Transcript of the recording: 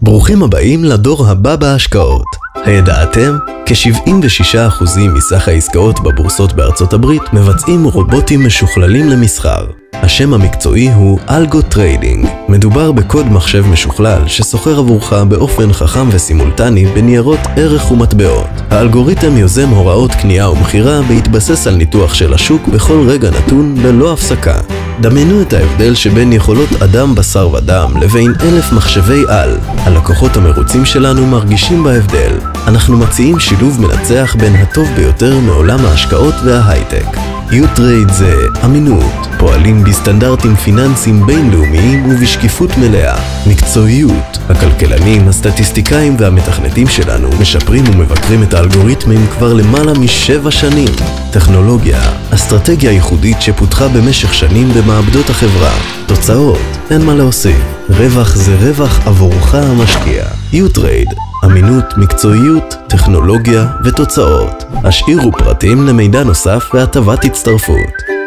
ברוכים הבאים לדור הבא בהשקעות. הידעתם? כ-76% מסך העסקאות בבורסות בארצות הברית מבצעים רובוטים משוכללים למסחר. השם המקצועי הוא אלגו טריידינג. מדובר בקוד מחשב משוכלל שסוחר עבורך באופן חכם וסימולטני בניירות ערך ומטבעות. האלגוריתם יוזם הוראות קנייה ומכירה בהתבסס על ניתוח של השוק בכל רגע נתון ללא הפסקה. דמיינו את ההבדל שבין יכולות אדם בשר ודם לבין 1000 מחשבי על. הלקוחות המרוצים שלנו מרגישים בהבדל. אנחנו מציעים שילוב מנצח בין הטוב ביותר מעולם ההשקעות וההייטק. U-Trade זה אמינות, פועלים בסטנדרטים פיננסיים בינלאומיים ובשקיפות מלאה. מקצועיות, הכלכלנים, הסטטיסטיקאים והמתכנתים שלנו משפרים ומבקרים את האלגוריתמים כבר למעלה מ7 שנים. טכנולוגיה, אסטרטגיה ייחודית שפותחה במשך שנים במעבדות החברה. תוצאות, אין מה להוסיף. רווח זה רווח עבורך המשקיע. U-Trade, אמינות, מקצועיות, טכנולוגיה ותוצאות. השאירו פרטים למידע נוסף והטבת הצטרפות.